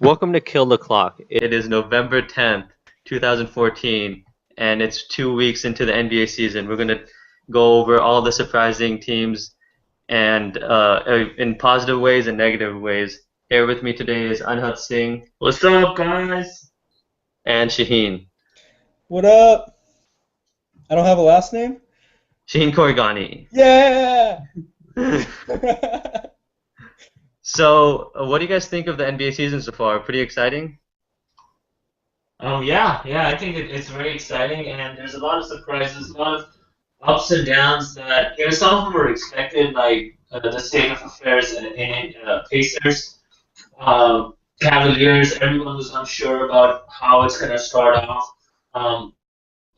Welcome to Kill the Clock. It is November 10th, 2014, and it's 2 weeks into the NBA season. We're going to go over all the surprising teams and in positive ways and negative ways. Here with me today is Anhat Singh. What's up, guys? And Shaheen. What up? I don't have a last name? Shaheen Korigani. Yeah! So, what do you guys think of the NBA season so far? Pretty exciting? Yeah, I think it's very exciting, and there's a lot of surprises, a lot of ups and downs that some of them were expected, like the state of affairs in Pacers, Cavaliers. Everyone was unsure about how it's gonna start off. Um,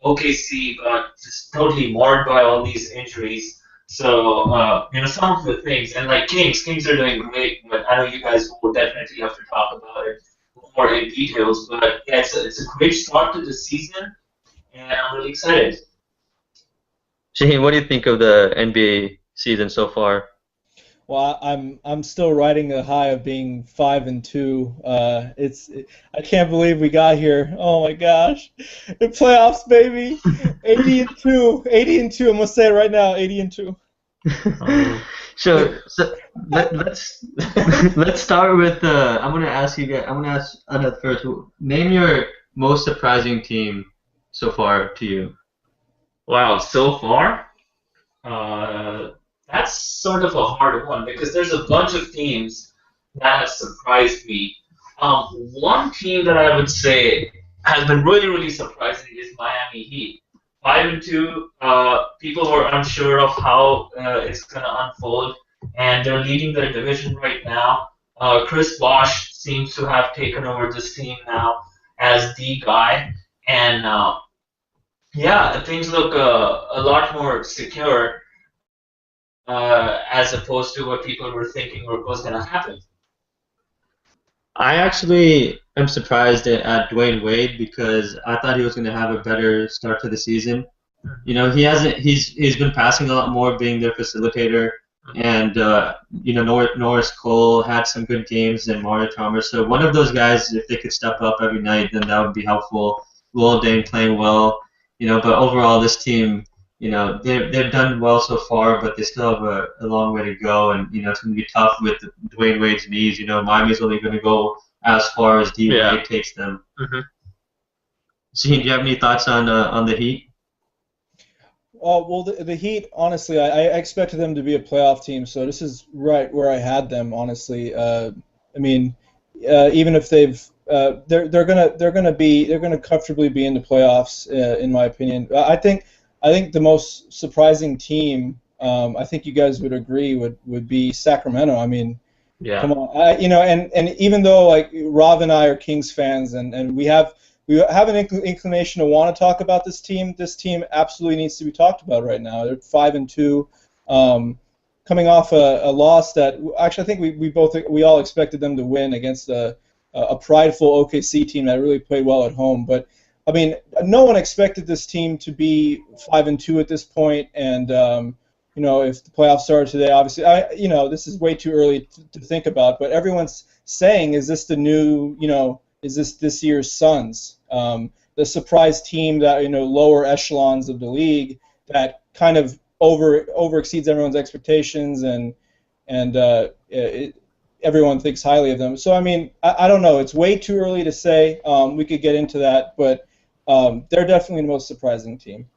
OKC got just totally marred by all these injuries. So, some of the things, and like Kings are doing great, but I know you guys will definitely have to talk about it more in details. But yeah, it's a great start to the season, and I'm really excited. Shaheen, what do you think of the NBA season so far? Well, I'm still riding a high of being 5-2. I can't believe we got here. Oh my gosh, the playoffs, baby! 80-2, 80-2. I'm gonna say it right now, 80-2. So let's let's start with I'm gonna ask you guys. I'm gonna ask Anand first. Name your most surprising team so far to you. Wow, so far, uh, that's sort of a hard one because there's a bunch of teams that have surprised me. One team that I would say has been really surprising is Miami Heat. 5-2. People were unsure of how it's gonna unfold, and they're leading their division right now. Chris Bosh seems to have taken over this team now as the guy, and yeah, things look a lot more secure as opposed to what people were thinking was gonna happen. I actually am surprised at Dwayne Wade because I thought he was gonna have a better start to the season. You know, he hasn't. He's been passing a lot more, being their facilitator, and Norris Cole had some good games, and Mario Chalmers. So one of those guys, if they could step up every night, then that would be helpful. Will Dane playing well, but overall this team, they've done well so far, but they still have a long way to go, and it's going to be tough with Dwayne Wade's knees. Miami's only going to go as far as D Yeah. Wade takes them. Shaheen, do you have any thoughts on the Heat? Well, the Heat, honestly, I expected them to be a playoff team, so this is right where I had them, honestly. I mean, even if they're gonna comfortably be in the playoffs, in my opinion. I think the most surprising team, I think you guys would agree, would be Sacramento. I mean, Yeah. come on, and even though like Rob and I are Kings fans, and we have an inclination to want to talk about this team. This team absolutely needs to be talked about right now. They're 5-2, coming off a loss that actually I think we all expected them to win against a prideful OKC team that really played well at home. But I mean, no one expected this team to be 5-2 at this point, and if the playoffs started today, obviously, this is way too early to think about. But everyone's saying, is this the new, is this year's Suns, the surprise team that lower echelons of the league that kind of over exceeds everyone's expectations and everyone thinks highly of them. So I mean, I don't know. It's way too early to say. We could get into that, but they're definitely the most surprising team.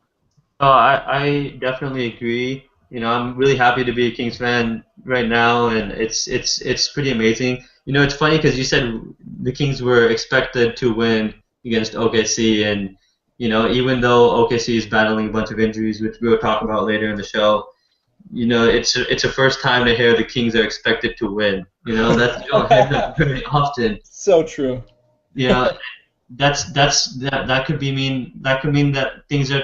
Oh, I definitely agree. I'm really happy to be a Kings fan right now, and it's pretty amazing. It's funny because you said the Kings were expected to win against OKC, and even though OKC is battling a bunch of injuries, which we'll talk about later in the show, it's a first time to hear the Kings are expected to win. You don't hear that very often. So true. You know, that could mean that things are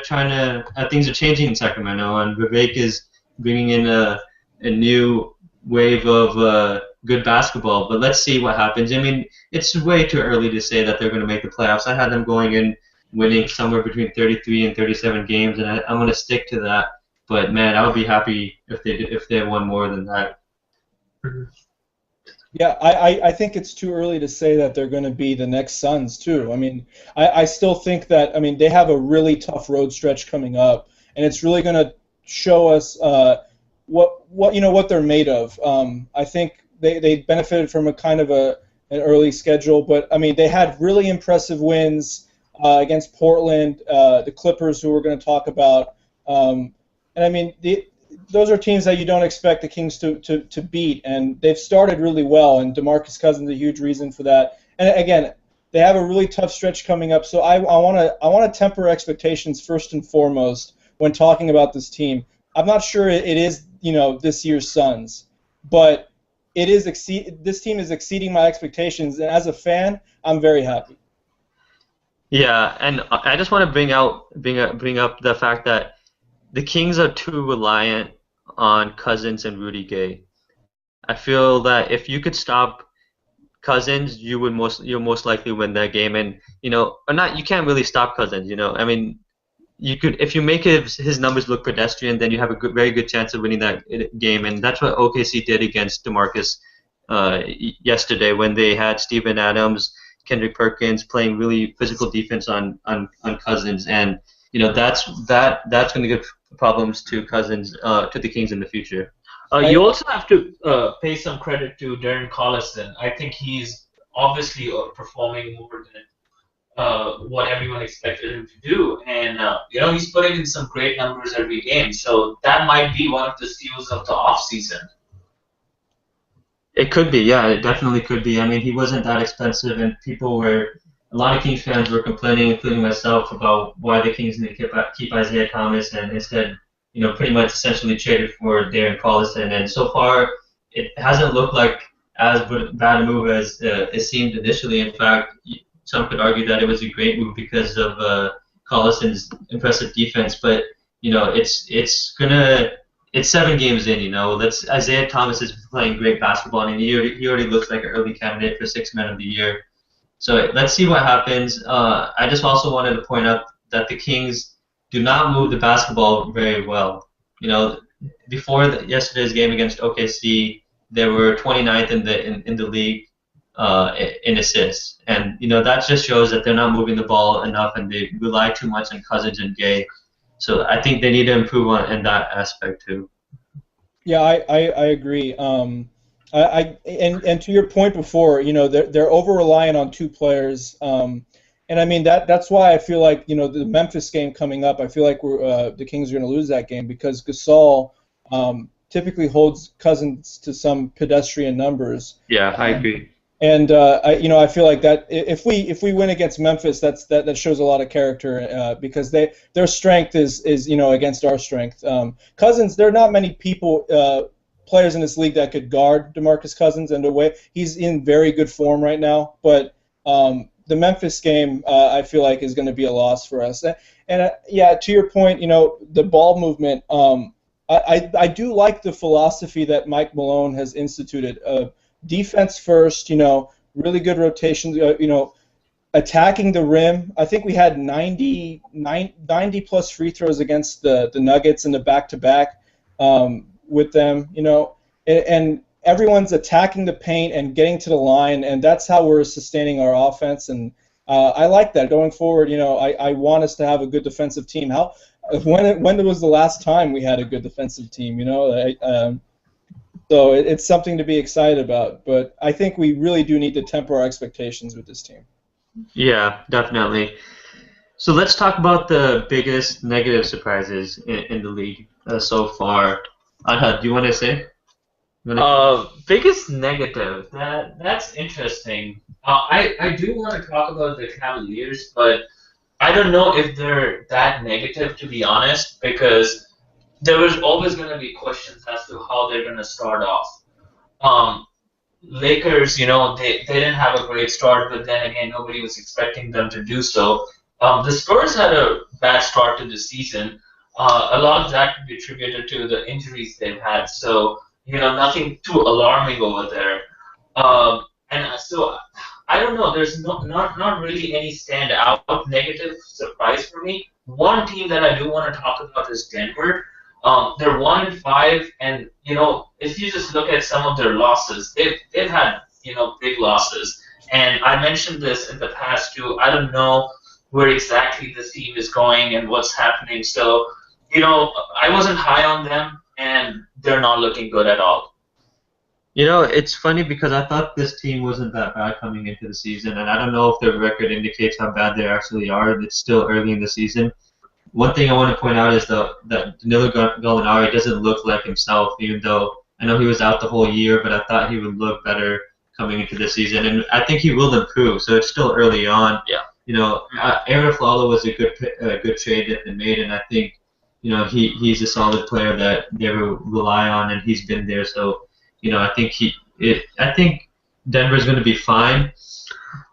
changing in Sacramento, and Vivek is bringing in a new wave of good basketball. But let's see what happens. I mean, it's way too early to say that they're going to make the playoffs. I had them going in winning somewhere between 33 and 37 games, and I'm going to stick to that. But man, I would be happy if they won more than that. Yeah, I think it's too early to say that they're going to be the next Suns too. I mean, I still think that, I mean, they have a really tough road stretch coming up, and it's really going to show us what they're made of. I think they benefited from a kind of an early schedule, but I mean, they had really impressive wins against Portland, the Clippers, who we're going to talk about, and I mean, those are teams that you don't expect the Kings to beat, and they've started really well, and DeMarcus Cousins is a huge reason for that. And again, they have a really tough stretch coming up, so I want to temper expectations first and foremost when talking about this team. I'm not sure it is this year's Suns, but this team is exceeding my expectations, and as a fan, I'm very happy. Yeah, and I just want to bring up the fact that the Kings are too reliant on Cousins and Rudy Gay. I feel that if you could stop Cousins, you'll most likely win that game. And or not, you can't really stop Cousins. I mean, you could if you make his numbers look pedestrian, then you have a very good chance of winning that game. And that's what OKC did against DeMarcus yesterday when they had Steven Adams, Kendrick Perkins playing really physical defense on Cousins, and that's going to give problems to Cousins to the Kings in the future. You also have to pay some credit to Darren Collison. I think he's obviously performing more than what everyone expected him to do, and he's putting in some great numbers every game. So that might be one of the steals of the off season. It could be, yeah, it definitely could be. I mean, he wasn't that expensive, and a lot of Kings fans were complaining, including myself, about why the Kings need to keep Isaiah Thomas and instead, pretty much essentially traded for Darren Collison. And so far, it hasn't looked like as bad a move as it seemed initially. In fact, some could argue that it was a great move because of Collison's impressive defense. But it's 7 games in. Isaiah Thomas is playing great basketball, and he already looks like an early candidate for Sixth Man of the Year. So let's see what happens. I just also wanted to point out that the Kings do not move the basketball very well. Before yesterday's game against OKC, they were 29th in the league in assists, and that just shows that they're not moving the ball enough, and they rely too much on Cousins and Gay. So I think they need to improve in that aspect too. Yeah, I agree. And to your point before, they're over reliant on two players. And I mean that's why I feel like the Memphis game coming up, I feel like the Kings are going to lose that game because Gasol typically holds Cousins to some pedestrian numbers. Yeah, I agree. And I feel like that if we win against Memphis, that shows a lot of character because their strength is against our strength. Cousins, there are not many players in this league that could guard DeMarcus Cousins, and he's in very good form right now. But the Memphis game, I feel like, is going to be a loss for us. And yeah, to your point, the ball movement. I do like the philosophy that Mike Malone has instituted. Defense first, really good rotations, attacking the rim. I think we had 90 plus free throws against the Nuggets in the back-to-back with them, and everyone's attacking the paint and getting to the line, and that's how we're sustaining our offense, and I like that. Going forward, I want us to have a good defensive team. When was the last time we had a good defensive team, So it's something to be excited about, but I think we really do need to temper our expectations with this team. Yeah, definitely. So let's talk about the biggest negative surprises in the league so far. Anha, do you want to say? Biggest negative. That's interesting. I do want to talk about the Cavaliers, but I don't know if they're that negative, to be honest, because there was always going to be questions as to how they're going to start off. Lakers, they didn't have a great start, but then again, nobody was expecting them to do so. The Spurs had a bad start to the season. A lot of that could be attributed to the injuries they've had, so nothing too alarming over there. And so I don't know. There's not really any standout negative surprise for me. One team that I do want to talk about is Denver. They're 1-5, and if you just look at some of their losses, they've had big losses. And I mentioned this in the past too. I don't know where exactly this team is going and what's happening. So, I wasn't high on them, and they're not looking good at all. It's funny because I thought this team wasn't that bad coming into the season, and I don't know if their record indicates how bad they actually are. It's still early in the season. One thing I want to point out is that Danilo Gallinari doesn't look like himself, even though I know he was out the whole year, but I thought he would look better coming into the season, and I think he will improve. So it's still early on. Yeah. Aaron Flalo was a good trade that they made, and I think he's a solid player that they rely on, and he's been there. So I think Denver's going to be fine,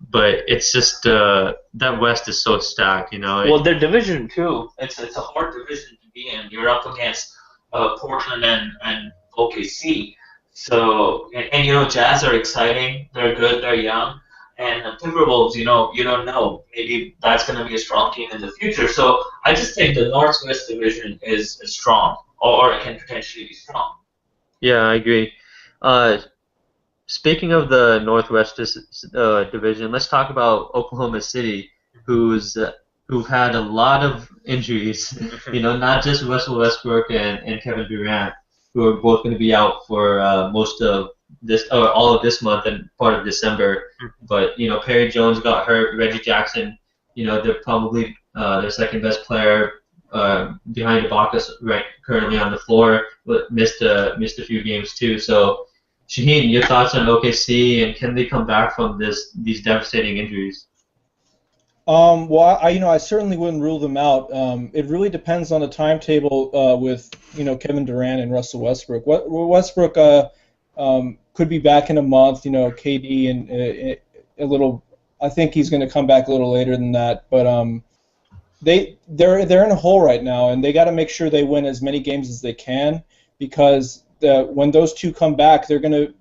but it's just that West is so stacked. Well, their division too. It's a hard division to be in. You're up against Portland and OKC. So and Jazz are exciting. They're good. They're young. And the Timberwolves, you don't know. Maybe that's going to be a strong team in the future. So I just think the Northwest division is strong, or it can potentially be strong. Yeah, I agree. Uh, Speaking of the Northwest division, let's talk about Oklahoma City, who've had a lot of injuries. Not just Russell Westbrook and Kevin Durant, who are both going to be out for most of this, or all of this month and part of December. But Perry Jones got hurt. Reggie Jackson, they're probably their second best player behind Ibaka right currently on the floor, but missed a few games too. So. Shaheen, your thoughts on OKC, and can they come back from these devastating injuries? Well, I certainly wouldn't rule them out. It really depends on the timetable with Kevin Durant and Russell Westbrook. Westbrook could be back in a month. KD and a little. I think he's going to come back a little later than that. But they're in a hole right now, and they got to make sure they win as many games as they can, because when those two come back, they're gonna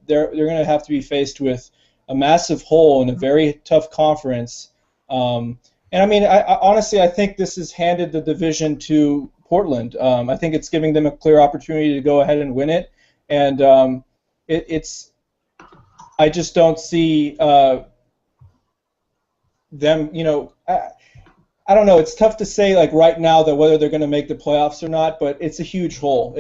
have to be faced with a massive hole in a very tough conference. And I mean, honestly, I think this has handed the division to Portland. I think it's giving them a clear opportunity to go ahead and win it. And I just don't see them. I don't know. It's tough to say like right now that whether they're going to make the playoffs or not, but it's a huge hole.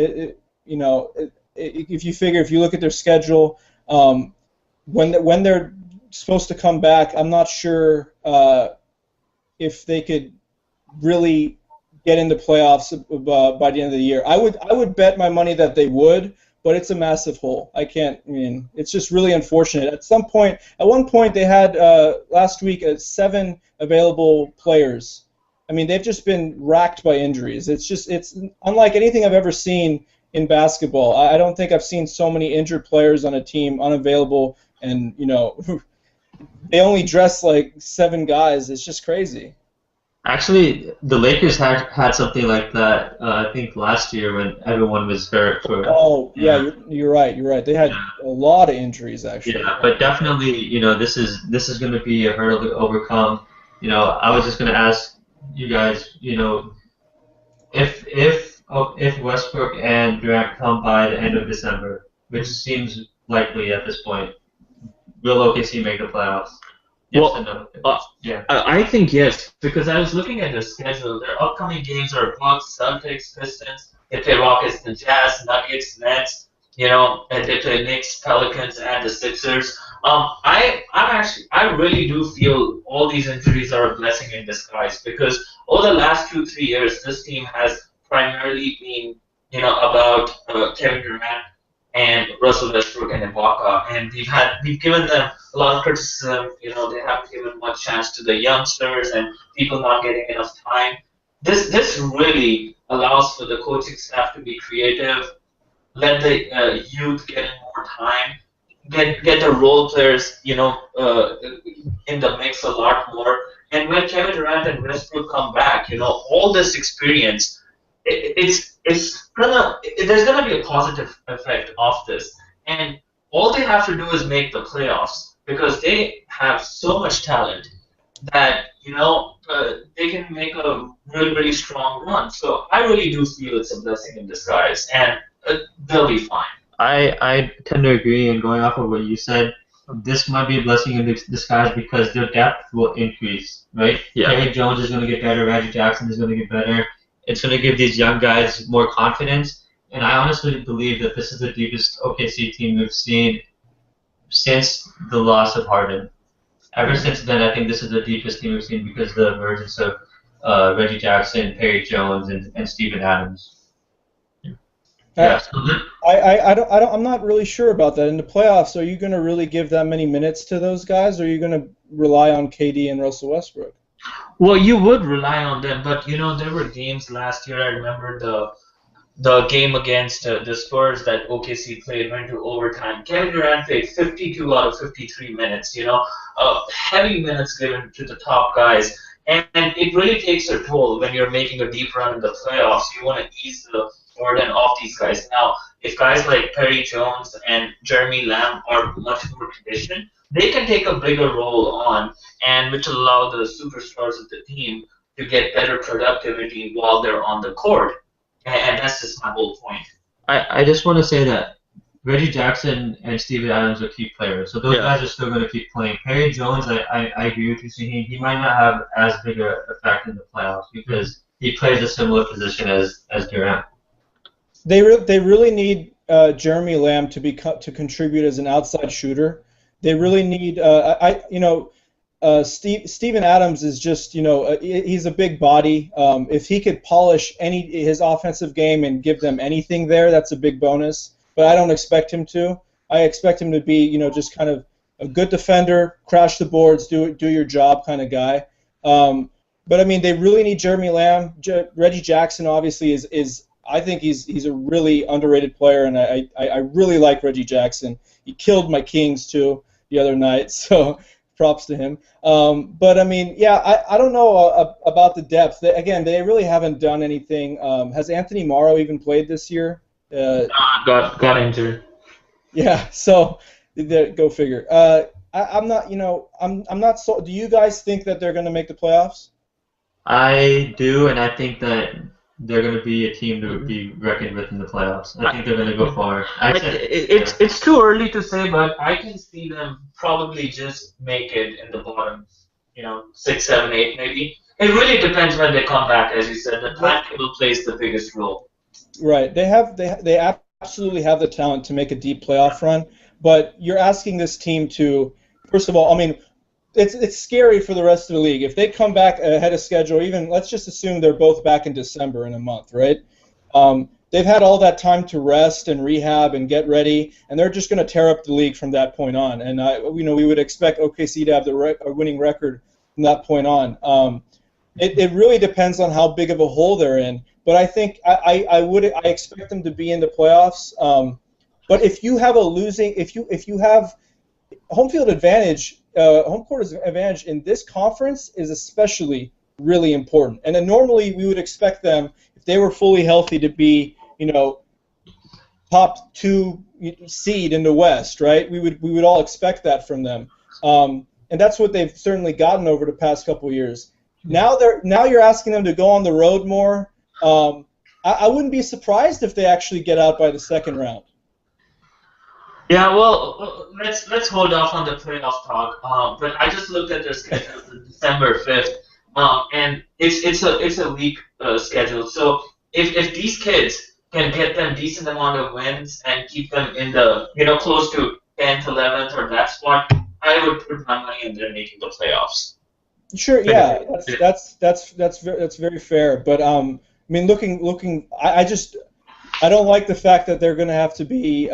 If you look at their schedule, when they're supposed to come back, I'm not sure if they could really get into playoffs by the end of the year. I would bet my money that they would, but it's a massive hole. It's just really unfortunate. At one point they had last week 7 available players. I mean, they've just been racked by injuries. It's unlike anything I've ever seen in basketball. I don't think I've seen so many injured players on a team unavailable, and they only dress like 7 guys. It's just crazy. Actually, the Lakers had something like that. I think last year when everyone was hurt. You're right. They had a lot of injuries actually. Yeah, but definitely, this is going to be a hurdle to overcome. I was just going to ask you guys, if Westbrook and Durant come by the end of December, which seems likely at this point, will OKC make the playoffs? Yes Well, or no? Yeah. I think yes, because I was looking at their schedule. Their upcoming games are Bucks, Celtics, Pistons. They play Rockets, the Jazz, Nuggets, Nets. And they play Knicks, Pelicans, and the Sixers. I really do feel all these injuries are a blessing in disguise, because over the last 2-3 years, this team has primarily been about Kevin Durant and Russell Westbrook and Ibaka, and we've given them a lot of criticism. They haven't given much chance to the youngsters and people not getting enough time. This really allows for the coaching staff to be creative, let the youth get more time, get the role players in the mix a lot more. And when Kevin Durant and Westbrook come back, all this experience, there's gonna be a positive effect of this, and all they have to do is make the playoffs, because they have so much talent that they can make a really, really strong run. So I really do feel it's a blessing in disguise, and they'll be fine. I tend to agree, and going off of what you said, this might be a blessing in disguise because their depth will increase, right? Yeah. Terry Jones is going to get better, Reggie Jackson is going to get better. It's going to give these young guys more confidence, and I honestly believe that this is the deepest OKC team we've seen since the loss of Harden. Ever since then, I think this is the deepest team we've seen because of the emergence of Reggie Jackson, Perry Jones, and Steven Adams. Yeah. So I'm not really sure about that. In the playoffs, are you going to really give that many minutes to those guys, or are you going to rely on KD and Russell Westbrook? Well, you would rely on them, but there were games last year. I remember the game against the Spurs that OKC played went to overtime. Kevin Durant played 52 out of 53 minutes. Heavy minutes given to the top guys, and it really takes a toll when you're making a deep run in the playoffs. You want to ease the burden off these guys. Now, if guys like Perry Jones and Jeremy Lamb are much more conditioned, they can take a bigger role on, and which will allow the superstars of the team to get better productivity while they're on the court. And that's just my whole point. I just want to say that Reggie Jackson and Steven Adams are key players, so those guys are still going to keep playing. Perry Jones, I agree with you, saying he might not have as big an effect in the playoffs because he plays a similar position as Durant. They really need Jeremy Lamb to contribute as an outside shooter. They really need Steven Adams is just he's a big body. If he could polish his offensive game and give them anything there, that's a big bonus. But I don't expect him to. I expect him to be just kind of a good defender, crash the boards, do your job kind of guy. But I mean, they really need Jeremy Lamb. Reggie Jackson obviously is I think he's a really underrated player, and I really like Reggie Jackson. He killed my Kings too the other night, so props to him. But I mean, yeah, I don't know about the depth. Again, they really haven't done anything. Has Anthony Morrow even played this year? Got injured. Yeah, so go figure. I'm not, I'm not so. Do you guys think that they're going to make the playoffs? I do, and I think that they're going to be a team to be reckoned with in the playoffs. I think they're going to go far. It's too early to say, but I can see them probably just make it in the bottom, 6, 7, 8 maybe. It really depends when they come back, as you said. The timetable plays the biggest role. Right. They absolutely have the talent to make a deep playoff run, but you're asking this team to, first of all, I mean, it's scary for the rest of the league. If they come back ahead of schedule, even let's just assume they're both back in December in a month, right? They've had all that time to rest and rehab and get ready, and they're just going to tear up the league from that point on. And we would expect OKC to have a winning record from that point on. It really depends on how big of a hole they're in. But I think I expect them to be in the playoffs. But if you have if you have home field advantage. Home court advantage in this conference is especially really important. And then normally we would expect them, if they were fully healthy, to be, top 2 seed in the West, right? We would all expect that from them. And that's what they've certainly gotten over the past couple of years. Now you're asking them to go on the road more. I wouldn't be surprised if they actually get out by the second round. Yeah, well, let's hold off on the playoff talk. But I just looked at their schedule for December 5th, and it's a weak schedule. So if these kids can get them decent amount of wins and keep them in the close to 10th, 11th or that spot, I would put my money in them making the playoffs. Sure, yeah, that's very fair. But I mean, looking, I don't like the fact that they're going to have to be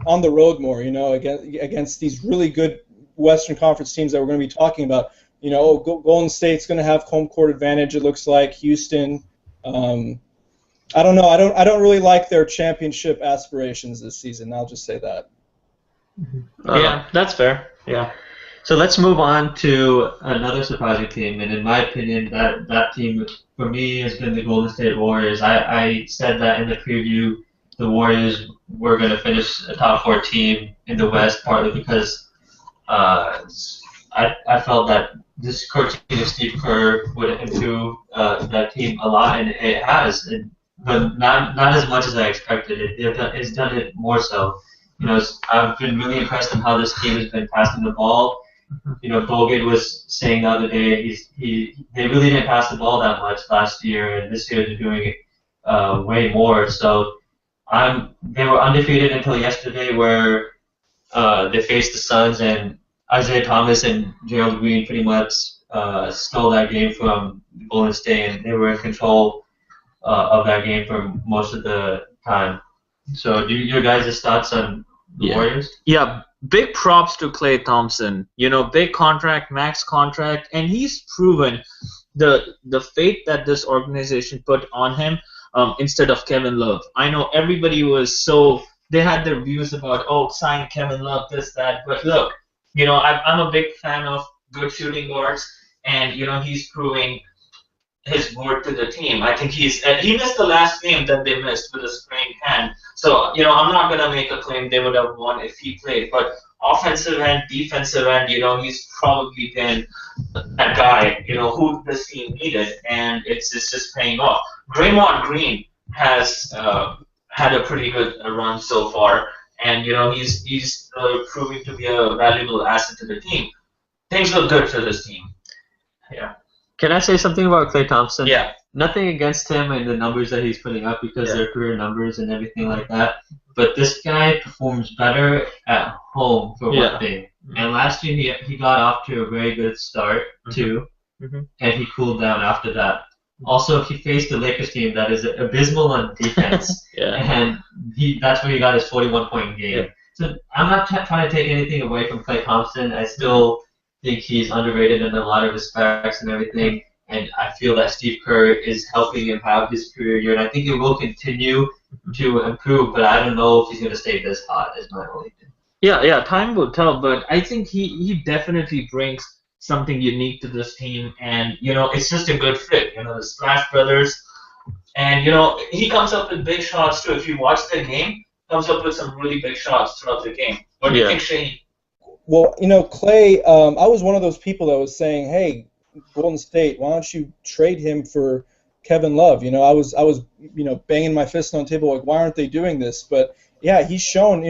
on the road more, against these really good Western Conference teams that we're going to be talking about. Golden State's going to have home court advantage. It looks like Houston. I don't know. I don't really like their championship aspirations this season. I'll just say that. Yeah, that's fair. Yeah. So let's move on to another surprising team, and in my opinion, that team for me has been the Golden State Warriors. I said that in the preview. The Warriors were going to finish a top 4 team in the West, partly because I felt that this coaching of Steve Kerr would improve that team a lot, and it has, but not as much as I expected. It's done it more so. I've been really impressed in how this team has been passing the ball. Bogut was saying the other day they really didn't pass the ball that much last year, and this year they're doing it way more. So they were undefeated until yesterday, where they faced the Suns, and Isaiah Thomas and Gerald Green pretty much stole that game from Golden State, and they were in control of that game for most of the time. So, your guys' thoughts on the Warriors? Yeah, big props to Klay Thompson. Big contract, max contract, and he's proven the faith that this organization put on him instead of Kevin Love. I know everybody was they had their views about, sign Kevin Love, this, that, but look, I'm a big fan of good shooting guards, and he's proving his word to the team. I think he missed the last game that they missed with a sprained hand. So, I'm not going to make a claim they would have won if he played. But offensive end, defensive end, he's probably been that guy, who this team needed. And it's just paying off. Draymond Green has had a pretty good run so far. And, he's proving to be a valuable asset to the team. Things look good for this team. Yeah. Can I say something about Klay Thompson? Yeah. Nothing against him and the numbers that he's putting up because they're career numbers and everything like that. But this guy performs better at home for one thing. And last year he got off to a very good start too, and he cooled down after that. Also, he faced the Lakers team that is abysmal on defense, and that's where he got his 41-point game. So I'm not trying to take anything away from Klay Thompson. I still think he's underrated in a lot of respects and everything, and I feel that Steve Kerr is helping him have his career year, and I think it will continue to improve, but I don't know if he's going to stay this hot, is my only thing. Yeah, time will tell, but I think he definitely brings something unique to this team, and, it's just a good fit, the Splash Brothers, and, he comes up with big shots, too. If you watch the game, comes up with some really big shots throughout the game. What do you think, Shane? Well, Klay, I was one of those people that was saying, hey, Golden State, why don't you trade him for Kevin Love? I was banging my fist on the table like, why aren't they doing this? But, yeah, he's shown,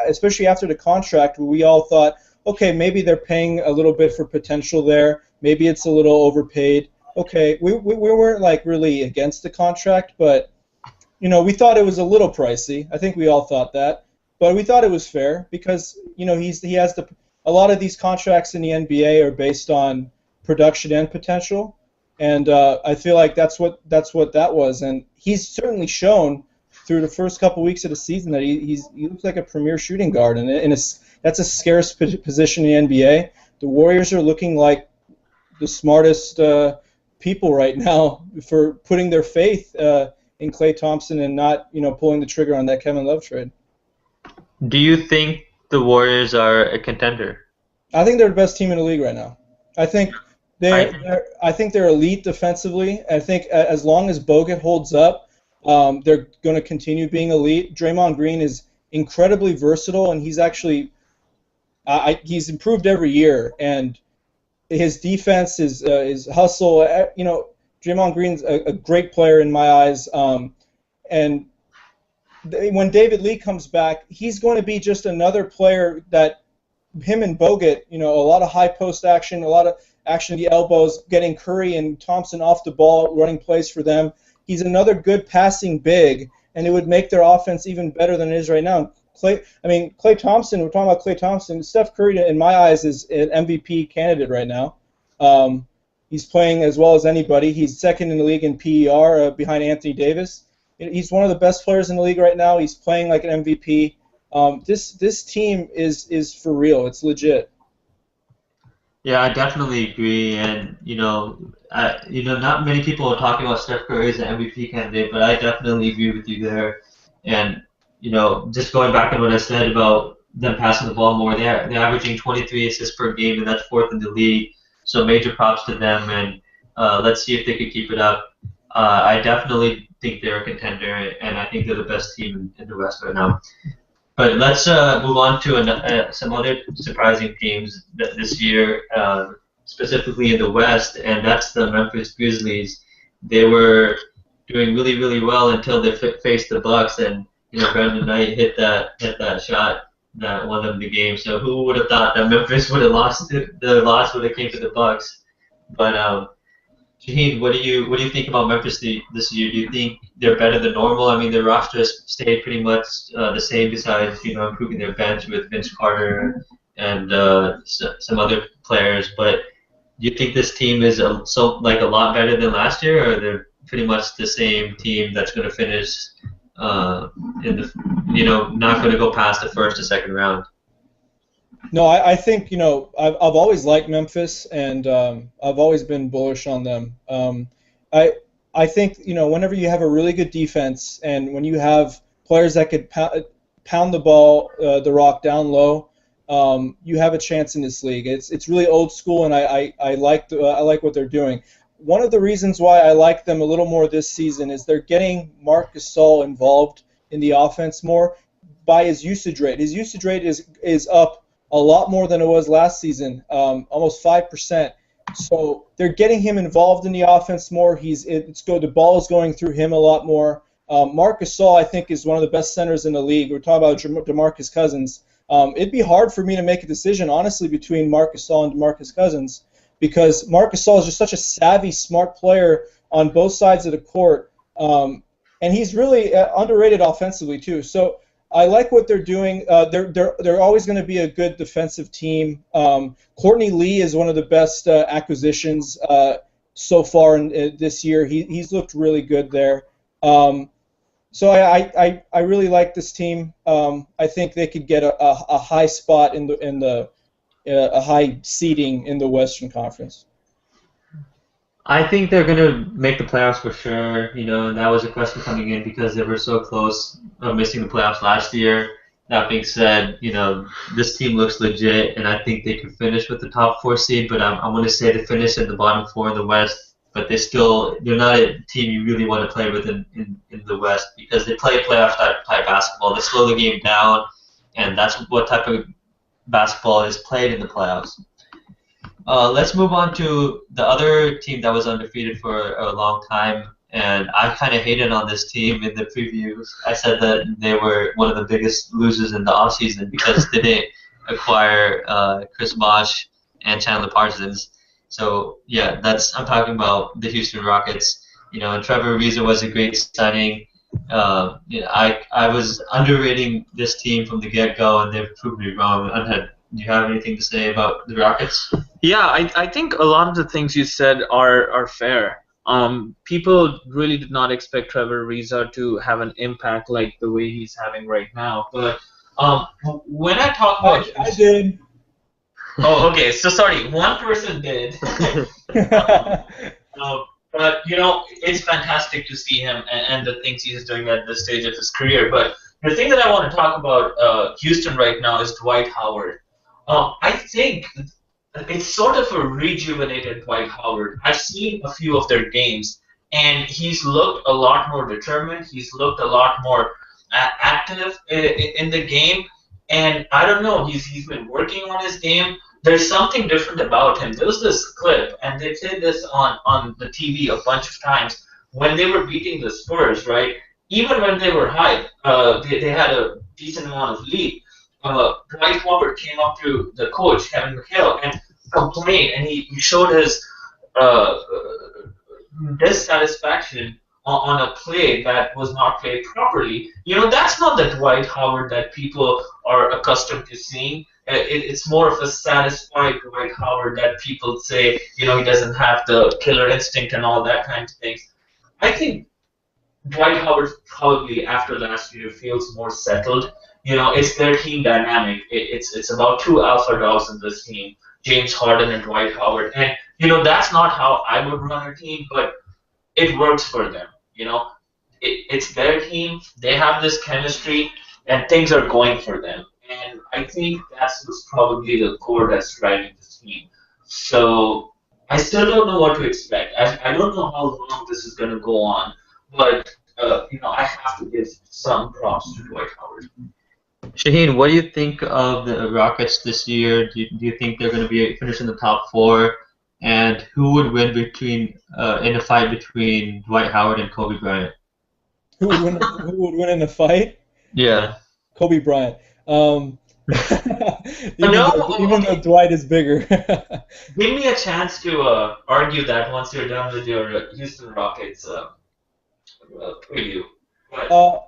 especially after the contract, we all thought, okay, maybe they're paying a little bit for potential there. Maybe it's a little overpaid. Okay, we weren't, really against the contract, but, we thought it was a little pricey. I think we all thought that. But we thought it was fair because he has a lot of these contracts in the NBA are based on production and potential, and I feel like that's what that was, and he's certainly shown through the first couple weeks of the season that he looks like a premier shooting guard, and that's a scarce position in the NBA. The Warriors are looking like the smartest people right now for putting their faith in Klay Thompson and not pulling the trigger on that Kevin Love trade. Do you think the Warriors are a contender? I think they're the best team in the league right now. I think they're elite defensively. I think as long as Bogut holds up, they're going to continue being elite. Draymond Green is incredibly versatile, and he's actually he's improved every year. And his defense is hustle. Draymond Green's a great player in my eyes, and when David Lee comes back, he's going to be just another player that him and Bogut, a lot of high post action, a lot of action at the elbows, getting Curry and Thompson off the ball, running plays for them. He's another good passing big, and it would make their offense even better than it is right now. Klay Thompson, we're talking about Klay Thompson. Steph Curry, in my eyes, is an MVP candidate right now. He's playing as well as anybody. He's second in the league in PER behind Anthony Davis. He's one of the best players in the league right now. He's playing like an MVP. This team is for real. It's legit. Yeah, I definitely agree, and not many people are talking about Steph Curry as an MVP candidate, but I definitely agree with you there. And just going back on what I said about them passing the ball more, they're averaging 23 assists per game, and that's fourth in the league. So major props to them, and let's see if they can keep it up. I definitely think they're a contender, and I think they're the best team in the West right now. But let's move on to some other surprising teams this year, specifically in the West, and that's the Memphis Grizzlies. They were doing really, really well until they faced the Bucks, and Brandon Knight hit that shot that won them the game. So who would have thought that Memphis would have lost? The loss would have came to the Bucks. But Shaheen, what do you think about Memphis this year? Do you think they're better than normal? I mean, their roster has stayed pretty much the same, besides improving their bench with Vince Carter and some other players. But do you think this team is a lot better than last year, or they're pretty much the same team that's going to finish in the not going to go past the first or second round? No, I think I've always liked Memphis, and I've always been bullish on them. I think whenever you have a really good defense, and when you have players that could pound the ball, the rock down low, you have a chance in this league. It's really old school, and I like what they're doing. One of the reasons why I like them a little more this season is they're getting Marc Gasol involved in the offense more by his usage rate. His usage rate is up a lot more than it was last season, almost 5%. So they're getting him involved in the offense more. The ball is going through him a lot more. Marc Gasol, I think, is one of the best centers in the league. We're talking about DeMarcus Cousins. It'd be hard for me to make a decision, honestly, between Marc Gasol and DeMarcus Cousins, because Marc Gasol is just such a savvy, smart player on both sides of the court, and he's really underrated offensively too. So I like what they're doing. They're always going to be a good defensive team. Courtney Lee is one of the best acquisitions so far in this year. He's looked really good there. So I really like this team. I think they could get a high spot in the a high seeding in the Western Conference. I think they're going to make the playoffs for sure. And that was a question coming in because they were so close of missing the playoffs last year. That being said, this team looks legit, and I think they can finish with the top 4 seed. But I'm going to say they finish at the bottom 4 in the West. But they're not a team you really want to play with in the West, because they play playoff type basketball. They slow the game down, and that's what type of basketball is played in the playoffs. Let's move on to the other team that was undefeated for a long time, and I kind of hated on this team in the previews. I said that they were one of the biggest losers in the offseason because they didn't acquire Chris Bosh and Chandler Parsons. So yeah, I'm talking about the Houston Rockets. And Trevor Ariza was a great signing. I was underrating this team from the get-go, and they've proved me wrong. Do you have anything to say about the Rockets? Yeah, I think a lot of the things you said are fair. People really did not expect Trevor Ariza to have an impact like the way he's having right now. But when I talk about I did. Oh, okay. So sorry, one person did. But it's fantastic to see him and the things he's doing at this stage of his career. But the thing that I want to talk about Houston right now is Dwight Howard. I think it's sort of a rejuvenated Dwight Howard. I've seen a few of their games, and he's looked a lot more determined. He's looked a lot more active in the game, and I don't know. He's been working on his game. There's something different about him. There was this clip, and they played this on the TV a bunch of times when they were beating the Spurs, right? Even when they were high, they had a decent amount of lead. Dwight Howard came up to the coach, Kevin McHale, and complained, and he showed his dissatisfaction on a play that was not played properly. That's not the Dwight Howard that people are accustomed to seeing. It's more of a satisfied Dwight Howard that people say, he doesn't have the killer instinct and all that kind of things. I think Dwight Howard probably after last year feels more settled. It's their team dynamic. It's about 2 alpha dogs in this team, James Harden and Dwight Howard. And, that's not how I would run a team, but it works for them. It's their team. They have this chemistry, and things are going for them. And I think that's probably the core that's driving this team. So I still don't know what to expect. I don't know how long this is going to go on, but I have to give some props to Dwight Howard. Shaheen, what do you think of the Rockets this year? Do you think they're going to be finishing the top four? And who would win in a fight between Dwight Howard and Kobe Bryant? Who would win in a fight? Yeah. Kobe Bryant. Even though Okay. Dwight is bigger. Give me a chance to argue that once you're done with your Houston Rockets preview. But uh,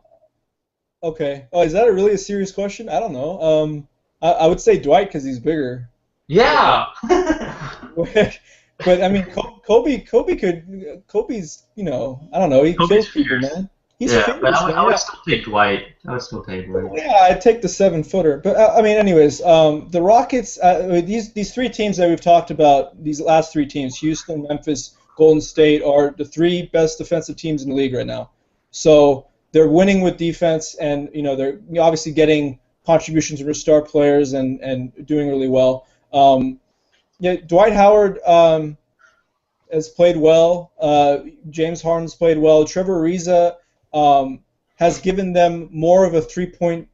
okay. Oh, is that really a serious question? I don't know. I would say Dwight because he's bigger. yeah. But I mean, Kobe's, I don't know, he Kobe's kills people, fierce. man. He's Yeah, but fierce, man. I would Yeah. still take Dwight. I would still take Dwight. Yeah, I'd take the 7-footer. But I mean, anyways, the Rockets, these three teams that we've talked about, these last three teams, Houston, Memphis, Golden State, are the three best defensive teams in the league right now. So they're winning with defense, and they're obviously getting contributions from their star players and doing really well. Yeah, Dwight Howard has played well. James Harden's played well. Trevor Ariza has given them more of a three-point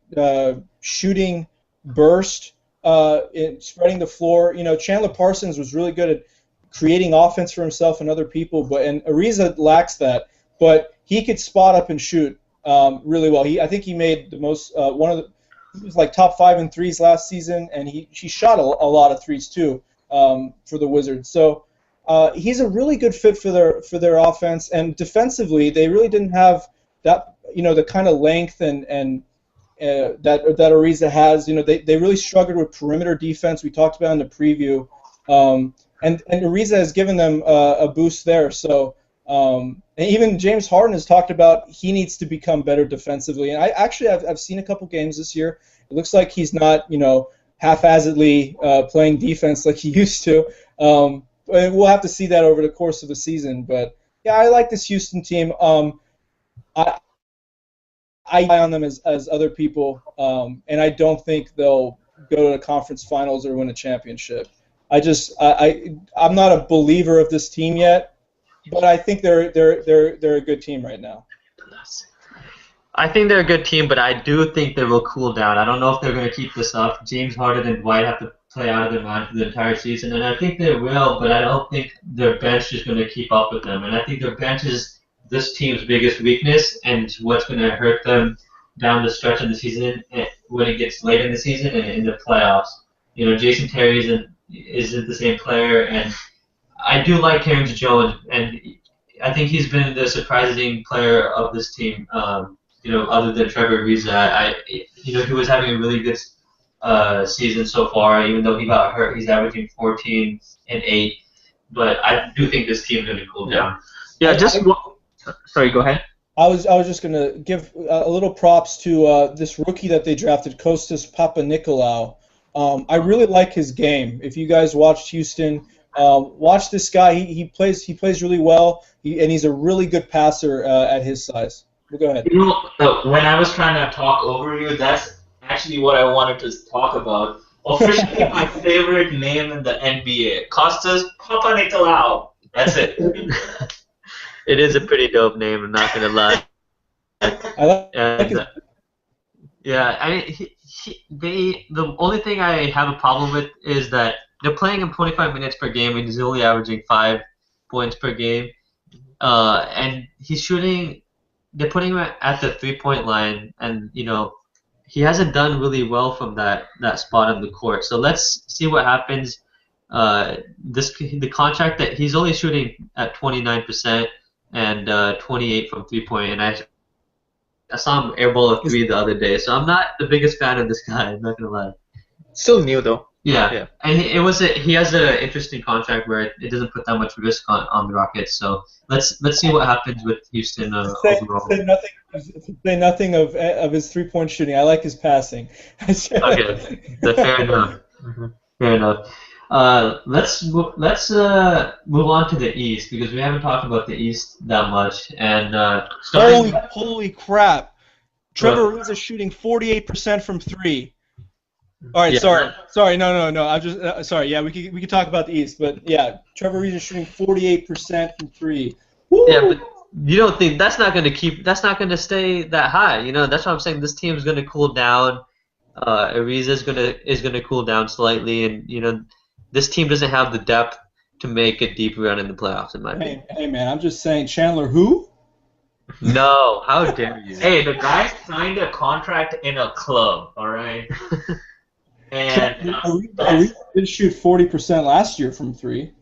shooting burst in spreading the floor. Chandler Parsons was really good at creating offense for himself and other people, and Ariza lacks that. But he could spot up and shoot really well. I think he made the most he was like top 5 in threes last season, and he shot a lot of threes too for the Wizards. So he's a really good fit for their offense, and defensively they really didn't have that the kind of length and that Ariza has. They really struggled with perimeter defense. We talked about in the preview, and Ariza has given them a boost there. So and even James Harden has talked about he needs to become better defensively. And I've seen a couple games this year. It looks like he's not haphazardly playing defense like he used to. And we'll have to see that over the course of the season. But yeah, I like this Houston team. I rely on them as other people, and I don't think they'll go to the conference finals or win a championship. I'm not a believer of this team yet, but I think they're a good team right now. I think they're a good team, but I do think they will cool down. I don't know if they're going to keep this up. James Harden and Dwight have to play out of their mind for the entire season, and I think they will, but I don't think their bench is going to keep up with them. And I think their bench is this team's biggest weakness, and what's going to hurt them down the stretch of the season when it gets late in the season and in the playoffs. Jason Terry isn't the same player, and I do like Terrence Jones, and I think he's been the surprising player of this team. Other than Trevor Ariza, he was having a really good season so far. Even though he got hurt, he's averaging 14 and 8. But I do think this team's going to cool down. Yeah, sorry, go ahead. I was just going to give a little props to this rookie that they drafted, Kostas Papanikolaou. I really like his game. If you guys watched Houston, watch this guy. He plays really well, and he's a really good passer at his size. But go ahead. When I was trying to talk over you, that's actually what I wanted to talk about. Officially, my favorite name in the NBA, Kostas Papanikolaou. That's it. It is a pretty dope name, I'm not going to lie. I like his. Yeah, I mean, the only thing I have a problem with is that they're playing him 25 minutes per game, and he's only averaging 5 points per game. And he's shooting. They're putting him at the 3-point line, and he hasn't done really well from that spot on the court. So let's see what happens. The contract that he's only shooting at 29% and 28 from 3-point, and I saw him airball a 3 the other day. So I'm not the biggest fan of this guy. I'm not gonna lie. Still new though. Yeah. And he has an interesting contract where it doesn't put that much risk on the Rockets. So let's see what happens with Houston overall. Say nothing of his 3-point shooting. I like his passing. Okay, fair enough. Fair enough. Let's move on to the East because we haven't talked about the East that much. And Holy crap! Trevor Ariza shooting 48% from 3. All right, Yeah. sorry, no. I'm just sorry. Yeah, we could talk about the East, but yeah, Trevor Ariza shooting 48% from 3. Woo! Yeah, but you don't think that's not going to stay that high? That's what I'm saying. This team's going to cool down, Ariza is gonna cool down slightly, and this team doesn't have the depth to make a deep run in the playoffs, in my opinion. Hey, man, I'm just saying, Chandler, who? No, how dare you? Hey, the guy signed a contract in a club, all right? And Ariza did shoot 40% last year from three.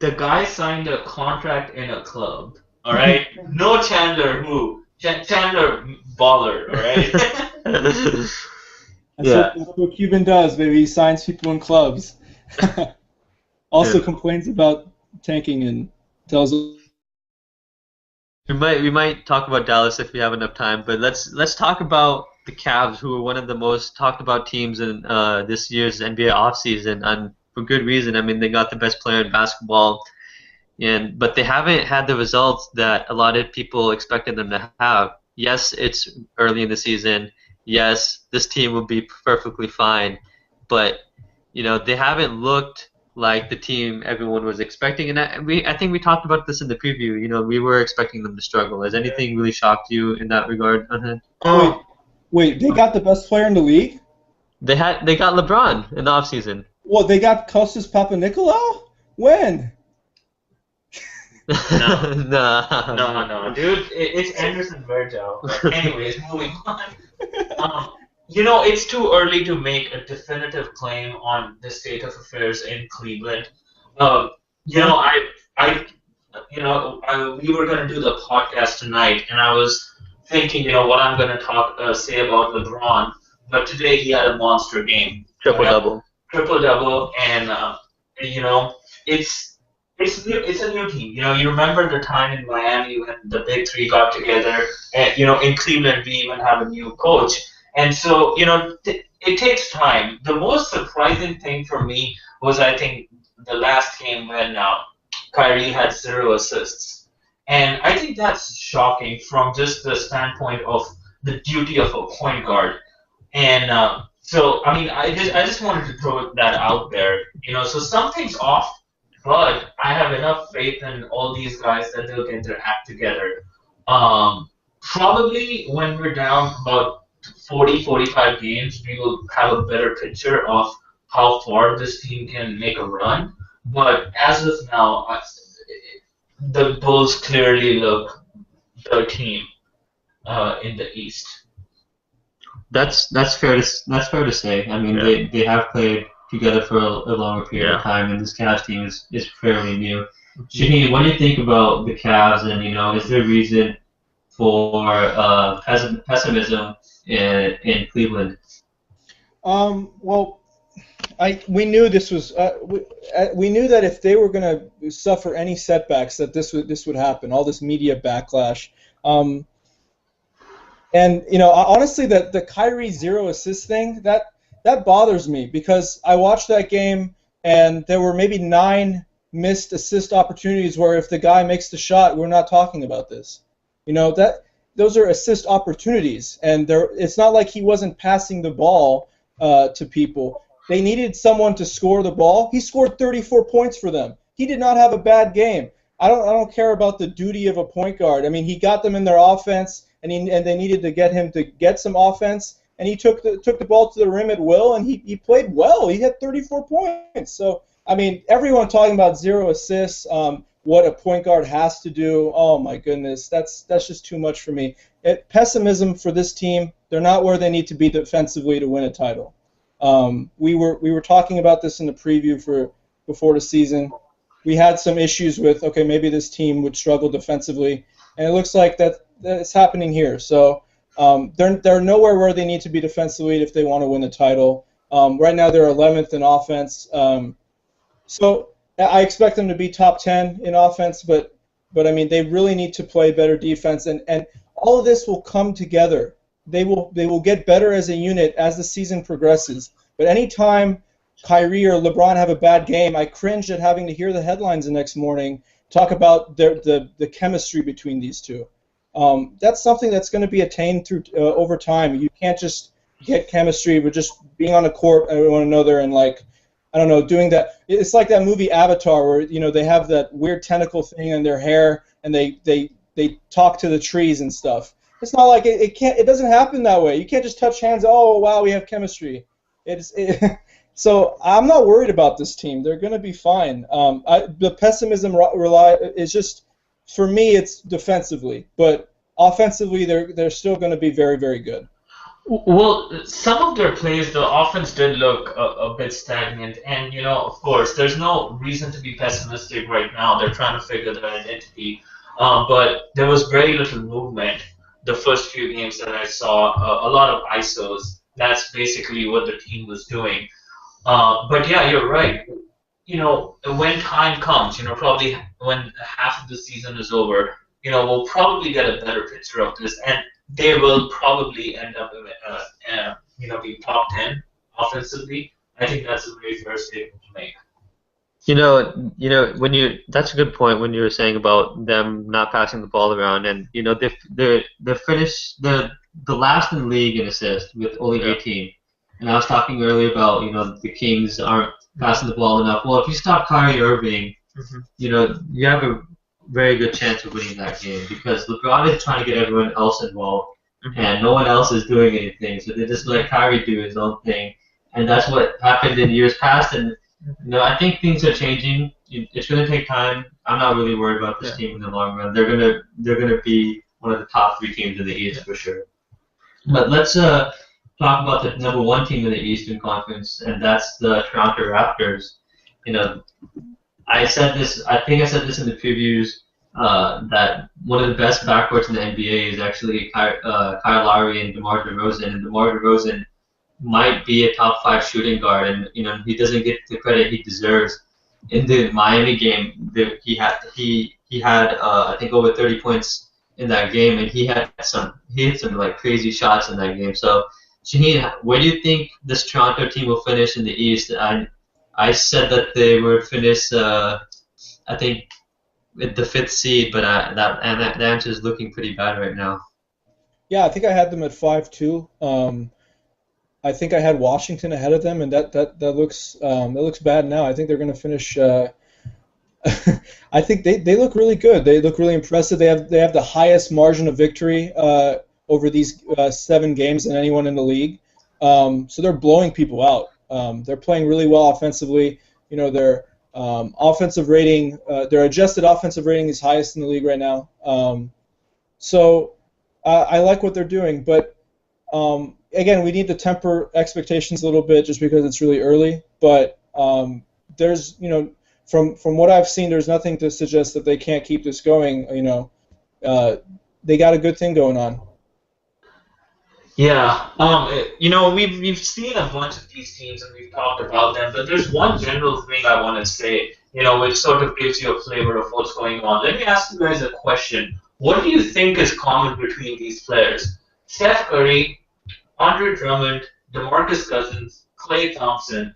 the guy signed a contract in a club, all right? No Chandler who? Chandler baller, all right? Yeah. That's what Cuban does, baby. He signs people in clubs. Also Yeah. complains about tanking and tells. We might talk about Dallas if we have enough time, but let's talk about the Cavs, who are one of the most talked about teams in this year's NBA offseason, and for good reason. I mean, they got the best player in basketball, but they haven't had the results that a lot of people expected them to have. Yes, it's early in the season. Yes, this team will be perfectly fine, but they haven't looked like the team everyone was expecting. And I think we talked about this in the preview. We were expecting them to struggle. Has anything really shocked you in that regard? Wait, they got the best player in the league? They got LeBron in the offseason. Well, they got Kostas Papanikolaou? When? No. No. No, dude, it's Anderson Varejao. But anyways, moving on. It's too early to make a definitive claim on the state of affairs in Cleveland. We were going to do the podcast tonight, and I was thinking, what I'm going to say about LeBron. But today he had a monster game, Triple-double. triple-double, and it's a new team. You remember the time in Miami when the big three got together, and in Cleveland we even have a new coach, and so it takes time. The most surprising thing for me was, I think, the last game when Kyrie had 0 assists, and I think that's shocking from just the standpoint of the duty of a point guard. And so, I mean, I just wanted to throw that out there. So something's off, but I have enough faith in all these guys that they'll get their act together. Probably when we're down about 40, 45 games, we will have a better picture of how far this team can make a run. But as of now, the Bulls clearly look the team in the East. That's fair to say. I mean, they have played together for a longer period of time, and this Cavs team is fairly new. Shaheen, what do you think about the Cavs, and is there a reason for pessimism in Cleveland? Well, we knew this was we knew that if they were going to suffer any setbacks, that this would happen. All this media backlash. And honestly, the Kyrie 0 assist thing, that bothers me, because I watched that game and there were maybe 9 missed assist opportunities where if the guy makes the shot, we're not talking about this. Those are assist opportunities, and it's not like he wasn't passing the ball to people. They needed someone to score the ball. He scored 34 points for them. He did not have a bad game. I don't care about the duty of a point guard. I mean, he got them in their offense, and they needed to get him to get some offense, and he took the ball to the rim at will, and he played well. He had 34 points. So, I mean, everyone talking about 0 assists, what a point guard has to do. Oh my goodness, that's just too much for me. Pessimism for this team. They're not where they need to be defensively to win a title. We were talking about this in the preview before the season. We had some issues with, okay, maybe this team would struggle defensively, and it looks like that's happening here. So they're nowhere where they need to be defensively if they want to win the title. Right now they're 11th in offense. So I expect them to be top 10 in offense, but I mean, they really need to play better defense, and all of this will come together. They will get better as a unit as the season progresses. But anytime Kyrie or LeBron have a bad game, I cringe at having to hear the headlines the next morning talk about the chemistry between these two. That's something that's going to be attained through over time. You can't just get chemistry with just being on a court with one another and, like, I don't know, doing that. It's like that movie Avatar, where they have that weird tentacle thing in their hair and they talk to the trees and stuff. It's not like it doesn't happen that way. You can't just touch hands. Oh wow, we have chemistry. So I'm not worried about this team. They're going to be fine. The pessimism is just, for me, it's defensively, but offensively they're still going to be very, very good. Well, some of their plays, the offense did look a bit stagnant, and of course, there's no reason to be pessimistic right now. They're trying to figure their identity, but there was very little movement the first few games that I saw. A lot of ISOs. That's basically what the team was doing. But yeah, you're right. When time comes, probably when half of the season is over, we'll probably get a better picture of this, and they will probably end up, be top 10 offensively. I think that's a very fair statement to make. That's a good point when you were saying about them not passing the ball around, and they finished the last in the league in assists with only 18. And I was talking earlier about the Kings aren't passing the ball enough. Well, if you stop Kyrie Irving, you have a very good chance of winning that game because LeBron is trying to get everyone else involved, and no one else is doing anything. So they just let Kyrie do his own thing, and that's what happened in years past. And I think things are changing. It's going to take time. I'm not really worried about this team in the long run. They're gonna be one of the top 3 teams in the East for sure. But let's talk about the number 1 team in the Eastern Conference, and that's the Toronto Raptors. I said this. I think I said this in the previews that one of the best backcourts in the NBA is actually Kyle Lowry and DeMar DeRozan, and DeMar DeRozan might be a top 5 shooting guard, and he doesn't get the credit he deserves. In the Miami game, he had I think over 30 points in that game, and he hit some like crazy shots in that game. So Shaheen, where do you think this Toronto team will finish in the East? I said that they would finish, I think, with the 5th seed, but that answer is looking pretty bad right now. Yeah, I think I had them at 5-2. I think I had Washington ahead of them, and that looks bad now. I think they're going to finish. I think they look really good. They look really impressive. They have the highest margin of victory over these 7 games than anyone in the league. So they're blowing people out. They're playing really well offensively. Their offensive rating, their adjusted offensive rating is highest in the league right now. So I like what they're doing, but again, we need to temper expectations a little bit just because it's really early. But there's, from what I've seen, there's nothing to suggest that they can't keep this going. They got a good thing going on. Yeah, we've seen a bunch of these teams and we've talked about them, but there's one general thing I want to say, which sort of gives you a flavor of what's going on. Let me ask you guys a question. What do you think is common between these players? Steph Curry, Andre Drummond, DeMarcus Cousins, Klay Thompson,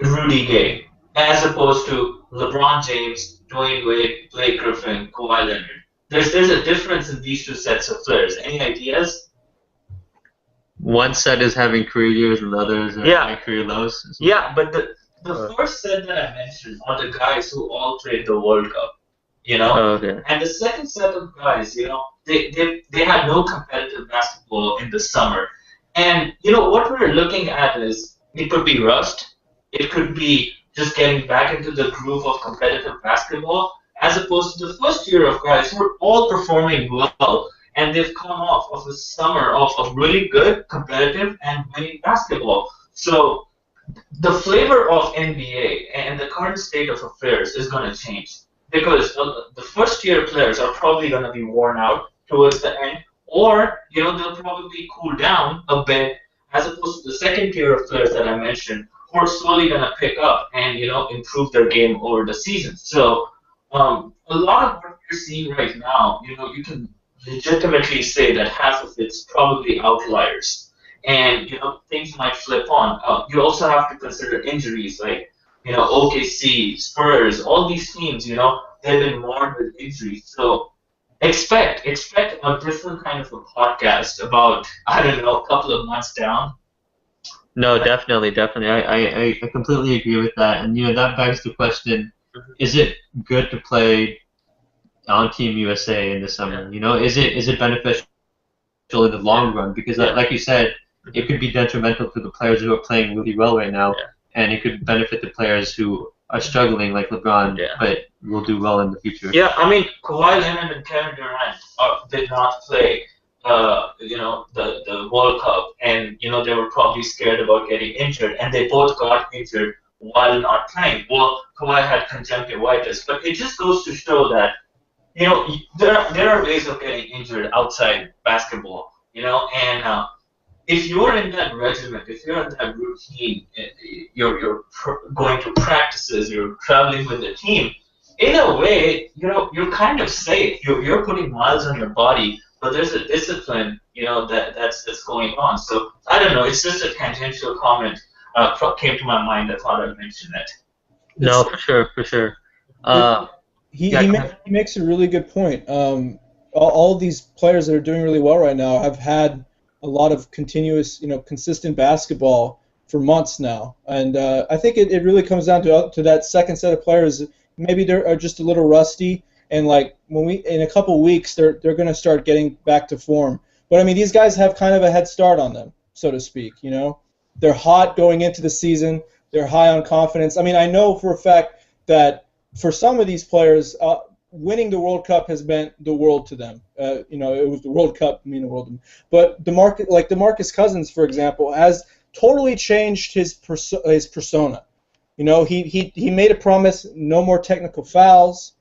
Rudy Gay, as opposed to LeBron James, Dwayne Wade, Blake Griffin, Kawhi Leonard. There's a difference in these 2 sets of players. Any ideas? One set is having career years and the others are having career lows. Yeah, but the first set that I mentioned are the guys who all played the World Cup. Okay. And the second set of guys, they had no competitive basketball in the summer. And, what we're looking at is it could be rust. It could be just getting back into the groove of competitive basketball, as opposed to the first year of guys who are all performing well, and they've come off of a summer of really good, competitive, and winning basketball. So the flavor of NBA and the current state of affairs is going to change because the first-year players are probably going to be worn out towards the end, or they'll probably cool down a bit, as opposed to the second tier of players that I mentioned, who are slowly going to pick up and improve their game over the season. So a lot of what you're seeing right now, you can legitimately say that half of it's probably outliers, and things might flip on. You also have to consider injuries, like OKC, Spurs, all these teams. They've been marred with injuries, so expect a different kind of a podcast about a couple of months down. No, definitely. I completely agree with that, and that begs the question: is it good to play on Team USA in the summer? You know, is it beneficial in the long run? Because like you said, it could be detrimental to the players who are playing really well right now, and it could benefit the players who are struggling like LeBron, but will do well in the future. Yeah, I mean, Kawhi Leonard and Kevin Durant did not play, the World Cup, and they were probably scared about getting injured, and they both got injured while not playing. Well, Kawhi had conjunctivitis, but it just goes to show that there are ways of getting injured outside basketball, and if you're in that regiment, if you're in that routine, you're going to practices, you're traveling with the team. In a way, you're kind of safe. You're putting miles on your body, but there's a discipline, that's going on. So I don't know. It's just a tangential comment came to my mind. I thought I'd mention it. No, for sure. He makes a really good point. All of these players that are doing really well right now have had a lot of continuous, consistent basketball for months now, and I think it really comes down to that second set of players. Maybe they are just a little rusty, and like in a couple weeks they're going to start getting back to form. But I mean, these guys have kind of a head start on them, so to speak. They're hot going into the season. They're high on confidence. I mean, I know for a fact that for some of these players, winning the World Cup has meant the world to them. It was the World Cup, mean the world to them. But DeMarcus Cousins, for example, has totally changed his persona. He made a promise: no more technical fouls.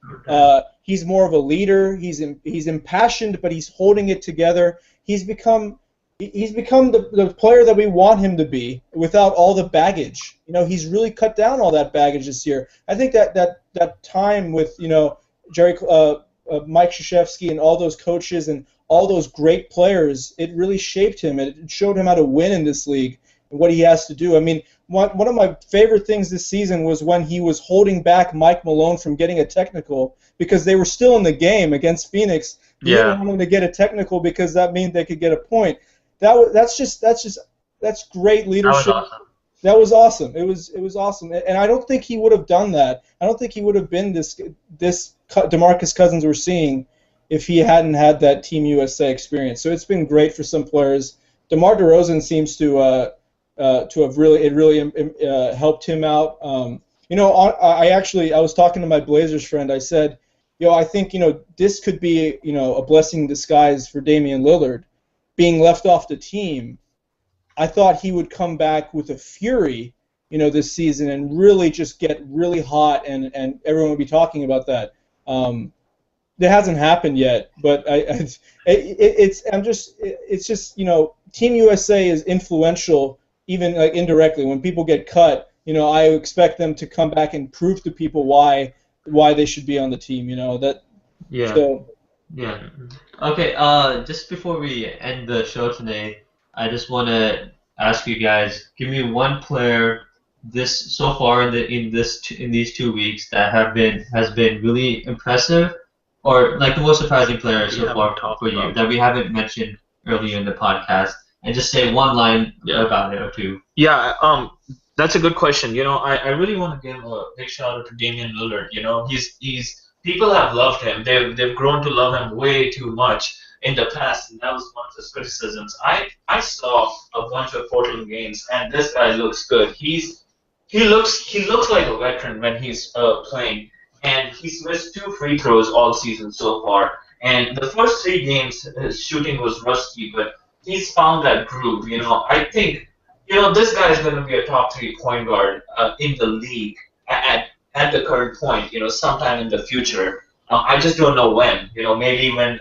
He's more of a leader. He's impassioned, but he's holding it together. He's become the player that we want him to be without all the baggage. He's really cut down all that baggage this year. I think that time with Mike Krzyzewski and all those coaches and all those great players, it really shaped him. It showed him how to win in this league and what he has to do. I mean, one of my favorite things this season was when he was holding back Mike Malone from getting a technical because they were still in the game against Phoenix. He didn't want him to get a technical because that meant they could get a point. That's great leadership. That was awesome. It was awesome, and I don't think he would have done that. I don't think he would have been this DeMarcus Cousins we're seeing if he hadn't had that Team USA experience. So it's been great for some players. DeMar DeRozan seems to have really helped him out. I was talking to my Blazers friend. I said, I think this could be a blessing in disguise for Damian Lillard being left off the team. I thought he would come back with a fury, this season and really just get really hot, and everyone would be talking about that. That hasn't happened yet, but it's just Team USA is influential, even like indirectly. When people get cut, I expect them to come back and prove to people why they should be on the team. Yeah. So, yeah. Okay. Just before we end the show today, I just want to ask you guys, give me one player so far in these 2 weeks that has been really impressive, or like the most surprising player so far for you that we haven't mentioned earlier in the podcast, and just say one line about it or two. Yeah. That's a good question. I really want to give a big shout out to Damian Lillard. He's people have loved him. They've grown to love him way too much in the past, and that was one of his criticisms. I saw a bunch of Portland games, and this guy looks good. He looks like a veteran when he's playing, and he's missed 2 free throws all season so far. And the first 3 games, his shooting was rusty, but he's found that groove. I think this guy is going to be a top 3 point guard in the league at the current point. Sometime in the future. I just don't know when. Maybe when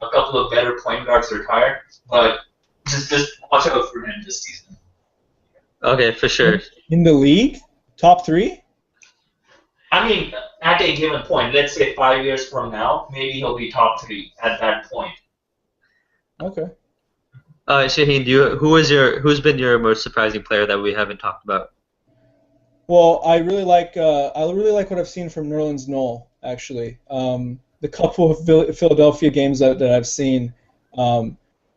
a couple of better point guards retire, but just watch out for him this season. Okay, for sure. In the league, top 3. I mean, at a given point, let's say 5 years from now, maybe he'll be top 3 at that point. Okay. Shaheen, who's been your most surprising player that we haven't talked about? Well, I really like what I've seen from Nerlens Noel, actually. The couple of Philadelphia games that I've seen.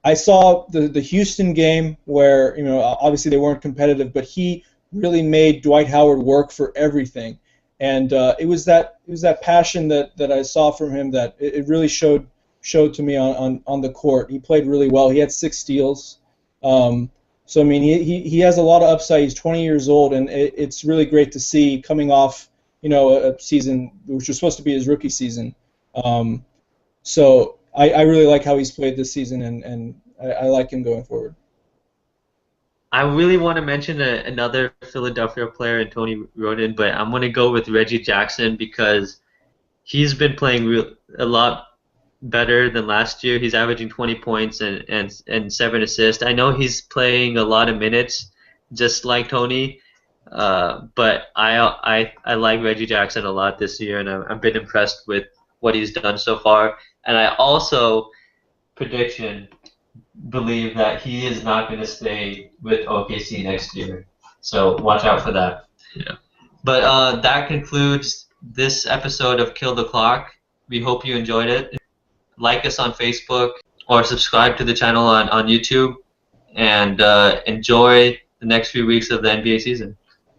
I saw the Houston game where obviously they weren't competitive, but he really made Dwight Howard work for everything. And it was that passion that I saw from him that it really showed to me on the court. He played really well. He had 6 steals. So I mean, he has a lot of upside. He's 20 years old, and it's really great to see coming off a season which was supposed to be his rookie season. So I really like how he's played this season, and I like him going forward. I really want to mention another Philadelphia player, and Tony Roden, but I'm going to go with Reggie Jackson because he's been playing a lot better than last year. He's averaging 20 points and 7 assists. I know he's playing a lot of minutes, just like Tony, but I like Reggie Jackson a lot this year, and I've been impressed with what he's done so far. And I also believe that he is not going to stay with OKC next year. So watch out for that. Yeah. But that concludes this episode of Kill the Clock. We hope you enjoyed it. Like us on Facebook or subscribe to the channel on YouTube, and enjoy the next few weeks of the NBA season.